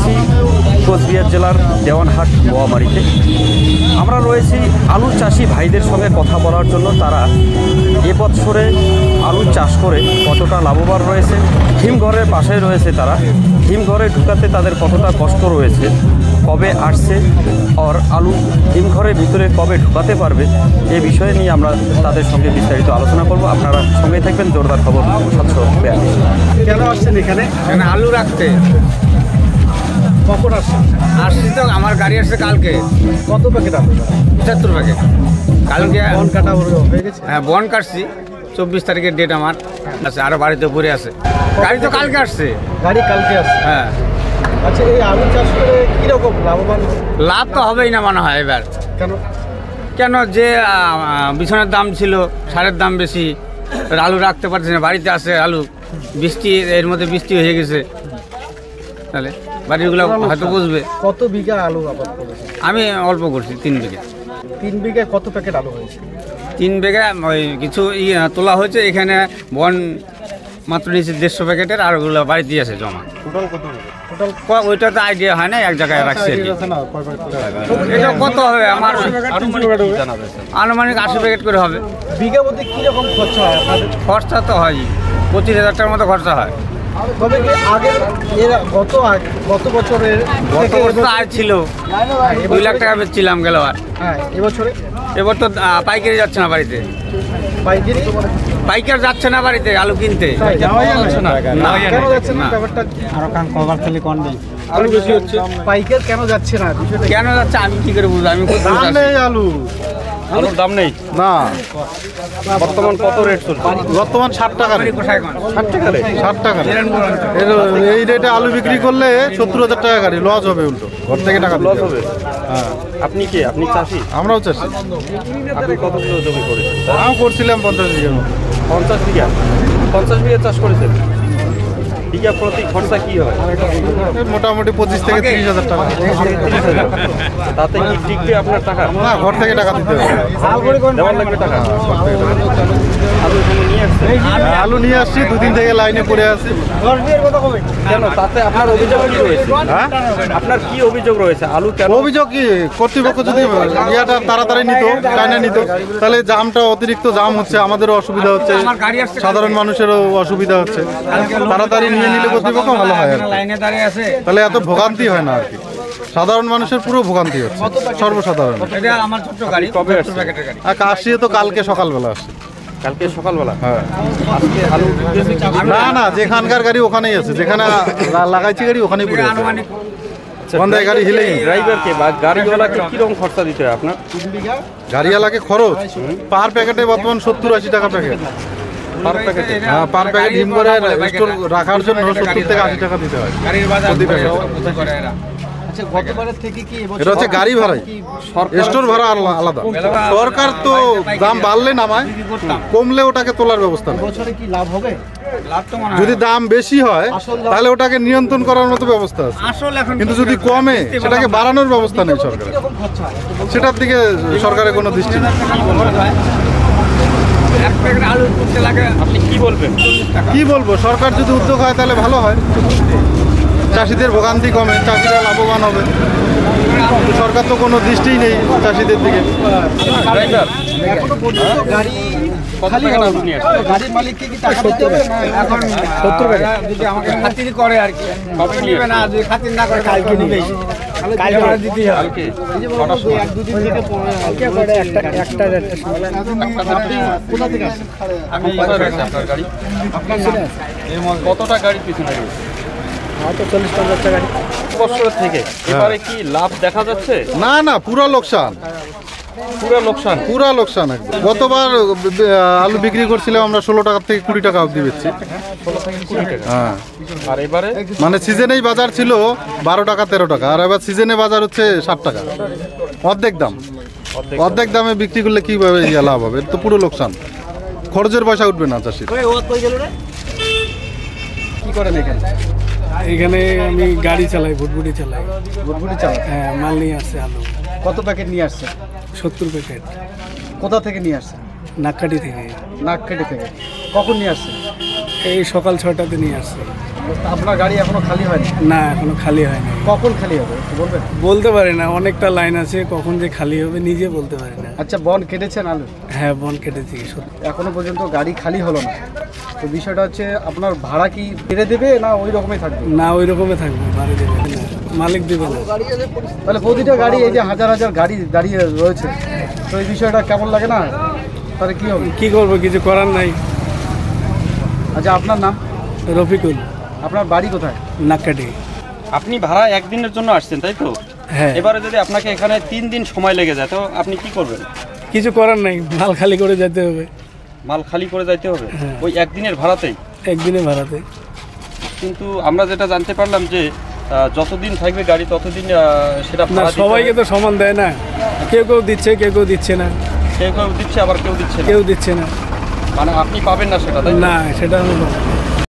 রয়েছি কোচবিহার জেলার দেওয়ানহাট বোয়ামারিতে। আমরা রয়েছি আলু চাষি ভাইদের সঙ্গে কথা বলার জন্য। তারা এবছরে আলু চাষ করে কতটা লাভবান রয়েছে, হিমঘরের পাশে রয়েছে তারা, হিমঘরে ঢুকাতে তাদের কতটা কষ্ট রয়েছে, কবে আসছে আর আলু হিমঘরের ভিতরে কবে ঢুকাতে পারবে, এ বিষয়ে নিয়ে আমরা তাদের সঙ্গে বিস্তারিত আলোচনা করব। আপনারা সঙ্গেই থাকবেন। জোরদার খবর 742। কেন আসছেন এখানে? আলু রাখতে। কখন আসছেন? আসছি তো, আমার গাড়ি আসছে কালকে। কত প্যাকেট আলু? 75 প্যাকেট কালকে। বন কাটা হয়ে গেছে? হ্যাঁ, বন কাটছি। 24 তারিখের ডেট আমার আছে, আরো বাড়িতে পড়ে আছে। গাড়ি তো কালকে আসছে। গাড়ি কালকে আসছে? হ্যাঁ। আচ্ছা, এই আলু চাষ করে কিরকম লাভবান? লাভ তো হবেই না মনে হয় এবার। কেন? কেন যে বিছানার দাম ছিল, সারের দাম বেশি, আলু রাখতে পারছে না। বাড়িতে আসে আলু, বৃষ্টি, এর মধ্যে বৃষ্টি হয়ে গেছে, তাহলে বাড়িগুলো হয়তো বুঝবে। কত বিঘা আলু আবাদ করেছে? আমি অল্প করছি, 3 বিঘা। 3 বিঘায় কত প্যাকেট আলু হয়েছে? 3 বিঘা ওই কিছু তোলা হয়েছে এখানে। বন মাত্র নিয়েছে 150 প্যাকেটের, আর ওগুলো বাড়িতে আছে জমা। টোটাল কত হবে? টোটাল ওইটা তো আইডিয়া হয় না, এক জায়গায় রাখছি আর কি। না, কয় প্যাকেট? এটা কত হবে আমার আনুমানিক 80 প্যাকেট করে হবে। বিঘা মধ্যে কিরকম খরচা হয় আপনাদের? খরচা তো হয় 25,000 টাকার মতো খরচা হয়। তবে কি আগের গত বছরের গত বছর তো আয় ছিল 2 লাখ টাকা বেচছিলাম গেল। আর হ্যাঁ, এবছরে? এবার তো পাইকারি যাচ্ছে না বাড়িতে। পাইকারি? পাইকার যাচ্ছে না বাড়িতে আলু কিনতে। কেন যাচ্ছে না? ব্যাপারটা আরো কান কভার খালি কোন নেই, আলু বেশি হচ্ছে, পাইকার কেন যাচ্ছে না? বিষয়টা কেন যাচ্ছে আমি কি করে বুঝবো? আমি দাম নেই আলু, আলুর দাম নেই না। বর্তমান কত রেট চলছে? বর্তমান 60 টাকা রেট। 60 টাকা রেট? 60 টাকা রেট। এই রেটে আলু বিক্রি করলে 70,000 টাকা গাড়ি লস হবে, উল্টো ঘর থেকে টাকা লস হবে। হ্যাঁ। আপনি কে? আপনি চাষি? আমরাও চাষি। আপনি কতগুলো জমি করেছেন? আমিও করছিলাম 50 বিঘার মতো। 50 বিঘা? 50 বিঘা চাষ করেছেন? বিঘা প্রতি খরচা কি হয়? মোটামুটি 25 থেকে 30,000 টাকা। 30,000। তাতে কি টিকবে আপনার টাকা? না, ঘর থেকে টাকা দিতে হবে। দেওয়ার লাগবে টাকা। আলু এখানে নিয়ে আসছে? আলু নিয়ে আসছি, 2 দিন থেকে লাইনে পড়ে আছি। কেন? তাতে আপনার অভিযোগ কি রয়েছে? হ্যাঁ, আপনার কি অভিযোগ রয়েছে? আলু কেন? অভিযোগ কি, কর্তৃপক্ষ যদি ইয়াটা তাড়াতাড়ি নিত, লাইনে নিত, তাহলে জামটা, অতিরিক্ত জাম হচ্ছে, আমাদেরও অসুবিধা হচ্ছে, সাধারণ মানুষেরও অসুবিধা হচ্ছে। তাড়াতাড়ি নিয়ে নিলে কর্তৃপক্ষ ভালো হয় আর কি। লাইনে দাঁড়িয়ে আছে, তাহলে এত ভোগান্তি হয় না আর কি। সাধারণ মানুষের পুরো ভোগান্তি হচ্ছে, সর্বসাধারণ। এটা আমার ছোট্ট গাড়ি, কবে 70 আসছে? প্যাকেটের গাড়ি। আর আসছি তো কালকে সকালবেলা আসছে। কালকে সকালবেলা? হ্যাঁ। আজকে আলু ঢুকেছে কি? না না, যেখানকার গাড়ি ওখানেই আছে, যেখানে লাগাইছি গাড়ি ওখানেই পড়ে আছে। আনুমানিক বন্ধায় গাড়ি হিলেই। ড্রাইভারকে বা গাড়িওয়ালাকে কিরকম খরচা দিতে হয় আপনার? গাড়িওয়ালাকে খরচ পার প্যাকেটে বর্তমান 70-80 টাকা প্যাকেট। পার প্যাকেটে? হ্যাঁ, পার প্যাকেট হিম করে স্টোর রাখার জন্য 70 থেকে 80 টাকা দিতে হয় গাড়ির বাজার প্রতি প্যাকেটে। করে এরা। আচ্ছা, গতবারের থেকে কি এটা হচ্ছে গাড়ি ভাড়াই, স্টোর ভাড়া আলাদা। সরকার তো দাম বাড়লে নামায়, কমলে ওটাকে তোলার ব্যবস্থা নেই। বছরে কি লাভ হবে? লাভ তো মনে হয় যদি দাম বেশি হয় তাহলে ওটাকে নিয়ন্ত্রণ করার মতো ব্যবস্থা আছে, আসলে এখন কিন্তু যদি কমে সেটাকে বাড়ানোর ব্যবস্থা নেই সরকারের। সেটার দিকে সরকারের কোনো দৃষ্টি নেই। এক প্যাকেট আলু করতে লাগে। আপনি কি বলবেন? কি বলবো, সরকার যদি উদ্যোগ হয় তাহলে ভালো হয়, চাষিদের ভোগান্তি কমে, চাষিরা লাভবান হবে। কিন্তু সরকার তো কোনো দৃষ্টিই নেই চাষিদের দিকে। ড্রাইভার এখনো পর্যন্ত গাড়ি কত টাকা আলু নিয়ে আসছে? গাড়ির মালিককে কি টাকা দিতে হবে? এখন 70 প্যাকেট যদি আমাকে খাতির করে আর কি, কবে নিয়ে নেবে না। যদি খাতির না করে কালকে নিবে, কালকে আমার দিতেই হবে। কালকে কটার সময়? 1-2 দিন থেকে কালকে করে একটা কোথা থেকে আসছেন? আমি এবার আছে আপনার গাড়ি? কতটা গাড়ি পিছনে রয়েছে? হয়তো 40-50 টাকা গাড়ি। বছর থেকে এবারে কি লাভ দেখা যাচ্ছে? না না, পুরো লোকসান, পুরো লোকসান। পুরো লোকসান একদম। গতবার আলু বিক্রি করছিলাম আমরা 16 টাকা থেকে 20 টাকা অবধি বেচছি। 16 থেকে 20 টাকা। হ্যাঁ, আর এবারে মানে সিজনেই বাজার ছিল 12 টাকা 13 টাকা, আর এবার সিজনে বাজার হচ্ছে 60 টাকা, অর্ধেক দাম। অর্ধেক দামে বিক্রি করলে কিভাবে লাভ হবে? এটা তো পুরো লোকসান, খরচের পয়সা উঠবে না চাষির। কি করেন এখানে? এখানে আমি গাড়ি চালাই, ভুটভুটি চালাই। ভুটভুটি চালান? হ্যাঁ, মাল নিয়ে আসছে আলু কত প্যাকেট নিয়ে আসছেন? 70 প্যাকেট। কোথা থেকে নিয়ে আসছেন? নাককাটি থেকে। নাককেটে থেকে। কখন নিয়ে আসছেন? এই সকাল 6টাতে নিয়ে আসছে। আপনার গাড়ি এখনো খালি হয়নি, না এখনো খালি হয়নি। কখন খালি হবে একটু বলবেন? বলতে পারি না, অনেকটা লাইন আছে, কখন যে খালি হবে নিজে বলতে পারি না। আচ্ছা, বন কেটেছেন আলু, হ্যাঁ বন কেটেছি সত্যি। এখনো পর্যন্ত গাড়ি খালি হলো না, তো বিষয়টা হচ্ছে আপনার ভাড়া কি বেড়ে দেবে না ওই রকমই থাকবে? না ওই রকমই থাকবে, বাড়ি দেবে না, মালিক দেবে না। তাহলে প্রতিটা গাড়ি, এই যে হাজার হাজার গাড়ি দাঁড়িয়ে রয়েছে, তো এই বিষয়টা কেমন লাগে না? তাহলে কি হবে? কি করবো, কিছু করার নাই। আচ্ছা, আপনার নাম? রফিকুল, আপনার বাড়ি কোথায়? নাকাটি। আপনি ভাড়া একদিনের জন্য আসছেন তাই তো? হ্যাঁ, এবারে যদি আপনাকে এখানে 3 দিন সময় লেগে যায় তো আপনি কি করবেন? কিছু করার নাই, মাল খালি করে যেতে হবে। মাল খালি করে যাইতে হবে হ্যাঁ। ওই একদিনের ভাড়াতেই? একদিনে ভাড়াতে। কিন্তু আমরা যেটা জানতে পারলাম যে যতদিন থাকবে গাড়ি ততদিন সেটা না ভাড়া দিতে সবাইকে হবে। তো সমান দেয় না, কেউ কেউ দিচ্ছে, কেউ কেউ দিচ্ছে না। কেউ কেউ দিচ্ছে আবার কেউ দিচ্ছে না, কেউ দিচ্ছে না। মানে আপনি পাবেন না সেটা তাই তো? না সেটা আমি বলবো না।